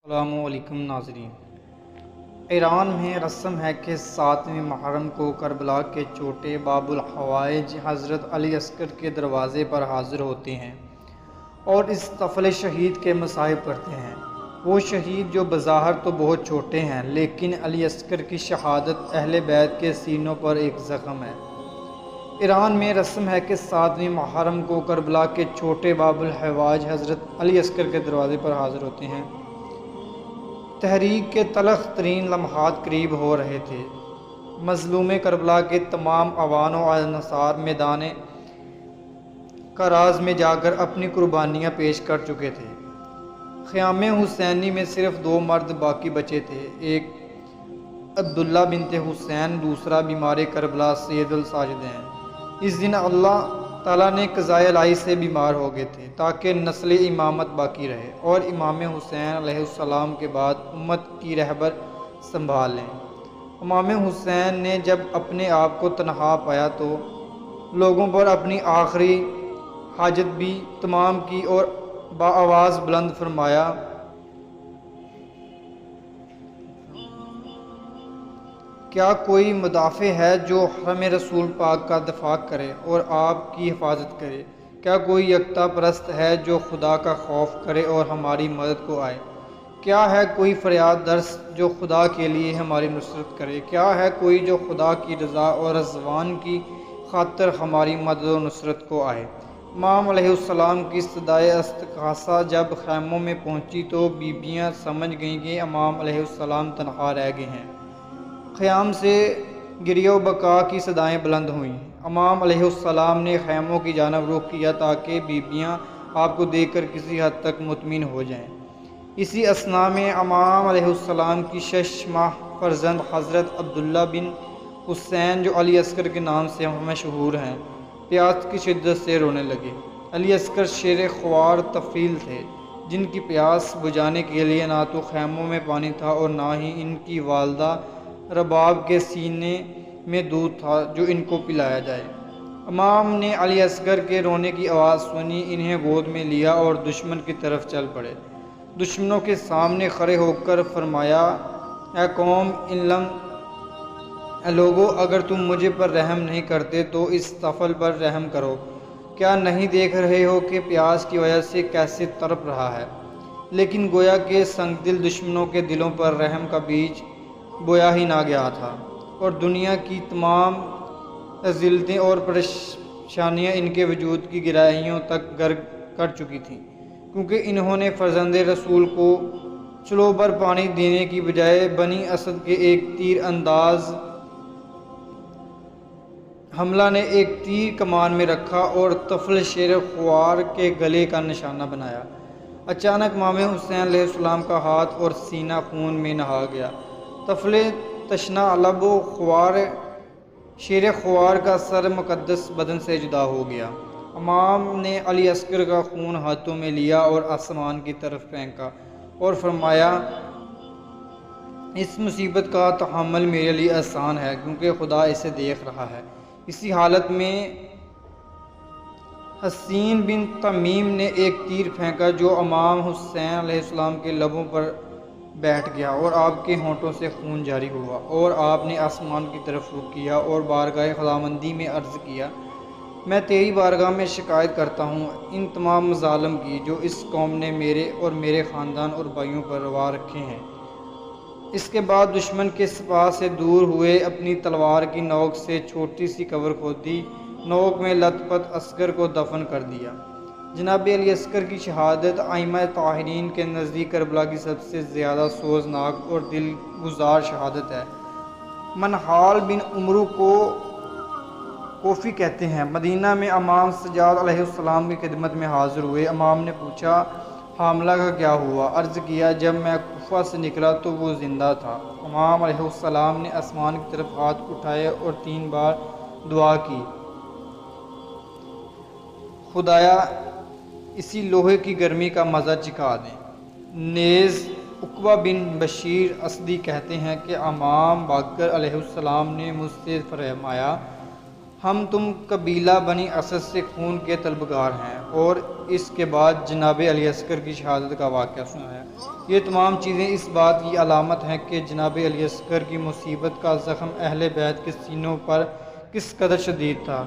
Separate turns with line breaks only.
السلام علیکم ناظرین۔ ایران میں رسم ہے کہ 7ویں محرم کو کربلا کے چھوٹے باب الحوائج حضرت علی عسکر کے دروازے پر حاضر ہوتے ہیں اور اس طفل شہید کے مصائب پڑھتے ہیں۔ وہ شہید جو بظاہر تو بہت چھوٹے ہیں لیکن علی عسکر کی شہادت اہل بیت کے سینوں پر ایک زخم ہے۔ ایران میں رسم ہے کہ 7ویں محرم کو کربلا کے چھوٹے باب الحوائج حضرت علی عسکر کے دروازے پر حاضر ہوتے ہیں۔ تحریک کے تلخ ترین لمحات قریب ہو رہے تھے۔ مظلوم کربلا کے تمام اوان و انصار میدان کراز میں جا کر اپنی قربانیاں پیش کر چکے تھے۔ خیام حسینی میں صرف 2 مرد باقی بچے تھے، ایک عبداللہ بنت حسین، دوسرا بیمار کربلا سید الساجدین۔ اس دن اللہ تعالیٰ نے قضائے الہی سے بیمار ہو گئے تھے تاکہ نسل امامت باقی رہے اور امام حسین علیہ السلام کے بعد امت کی رہبر سنبھال لیں۔ امام حسین نے جب اپنے آپ کو تنہا پایا تو لوگوں پر اپنی آخری حاجت بھی تمام کی اور بآواز بلند فرمایا، کیا کوئی مدافع ہے جو حرم رسول پاک کا دفاع کرے اور آپ کی حفاظت کرے؟ کیا کوئی یکتا پرست ہے جو خدا کا خوف کرے اور ہماری مدد کو آئے؟ کیا ہے کوئی فریاد درس جو خدا کے لیے ہماری نصرت کرے؟ کیا ہے کوئی جو خدا کی رضا اور رضوان کی خاطر ہماری مدد و نصرت کو آئے؟ امام علیہ السلام کی صدائے استغاثہ جب خیموں میں پہنچی تو بیبیاں سمجھ گئیں کہ امام علیہ السلام تنہا رہ گئے ہیں۔ خیام سے گریہ و بکا کی صدائیں بلند ہوئیں۔ امام علیہ السلام نے خیموں کی جانب رخ کیا تاکہ بیبیاں آپ کو دیکھ کر کسی حد تک مطمئن ہو جائیں۔ اسی اثناء میں امام علیہ السلام کی 6 ماہ فرزند حضرت عبداللہ بن حسین جو علی عسکر کے نام سے مشہور ہیں، پیاس کی شدت سے رونے لگے۔ علی عسکر شیر خوار طفیل تھے جن کی پیاس بجھانے کے لیے نہ تو خیموں میں پانی تھا اور نہ ہی ان کی والدہ رباب کے سینے میں دودھ تھا جو ان کو پلایا جائے۔ امام نے علی عسکر کے رونے کی آواز سنی، انہیں گود میں لیا اور دشمن کی طرف چل پڑے۔ دشمنوں کے سامنے کھڑے ہو کر فرمایا، اے قوم، اے لوگو، اگر تم مجھے پر رحم نہیں کرتے تو اس طفل پر رحم کرو۔ کیا نہیں دیکھ رہے ہو کہ پیاس کی وجہ سے کیسے تڑپ رہا ہے؟ لیکن گویا کہ سنگ دل دشمنوں کے دلوں پر رحم کا بیج بویا ہی نہ گیا تھا اور دنیا کی تمام ذلتیں اور پریشانیاں ان کے وجود کی گہرائیوں تک غرق کر چکی تھیں، کیونکہ انہوں نے فرزند رسول کو چلو پر پانی دینے کی بجائے بنی اسد کے ایک تیر انداز حملہ نے ایک تیر کمان میں رکھا اور طفل شیر خوار کے گلے کا نشانہ بنایا۔ اچانک امام حسین علیہ السلام کا ہاتھ اور سینہ خون میں نہا گیا۔ طفل تشنہ لب و خوار شیر خوار کا سر مقدس بدن سے جدا ہو گیا۔ امام نے علی عسکر کا خون ہاتھوں میں لیا اور آسمان کی طرف پھینکا اور فرمایا، اس مصیبت کا تحمل میرے لیے آسان ہے کیونکہ خدا اسے دیکھ رہا ہے۔ اسی حالت میں حسین بن تمیم نے ایک تیر پھینکا جو امام حسین علیہ السلام کے لبوں پر بیٹھ گیا اور آپ کے ہونٹوں سے خون جاری ہوا اور آپ نے آسمان کی طرف رخ کیا اور بارگاہ خداوندی میں عرض کیا، میں تیری بارگاہ میں شکایت کرتا ہوں ان تمام مظالم کی جو اس قوم نے میرے اور میرے خاندان اور بھائیوں پر روا رکھے ہیں۔ اس کے بعد دشمن کے سپاہ سے دور ہوئے اپنی تلوار کی نوک سے چھوٹی سی قبر کھودی، نوک میں لت پت عسکر کو دفن کر دیا۔ جناب علی عسکر کی شہادت ائمہ طاہرین کے نزدیک کربلا کی سب سے زیادہ سوزناک اور دل گزار شہادت ہے۔ منہال بن عمرو کو کوفی کہتے ہیں، مدینہ میں امام سجاد علیہ السلام کی خدمت میں حاضر ہوئے۔ امام نے پوچھا، حاملہ کا کیا ہوا؟ عرض کیا، جب میں کوفہ سے نکلا تو وہ زندہ تھا۔ امام علیہ السلام نے آسمان کی طرف ہاتھ اٹھائے اور 3 بار دعا کی، خدایا اسی لوہے کی گرمی کا مزہ چکھا دیں۔ نیز عقبہ بن بشیر اسدی کہتے ہیں کہ امام باقر علیہ السلام نے مجھ سے فرمایا، ہم تم قبیلہ بنی اسد سے خون کے طلبگار ہیں، اور اس کے بعد جناب علی اصغر کی شہادت کا واقعہ سنایا۔ یہ تمام چیزیں اس بات کی علامت ہیں کہ جناب علی اصغر کی مصیبت کا زخم اہل بیت کے سینوں پر کس قدر شدید تھا۔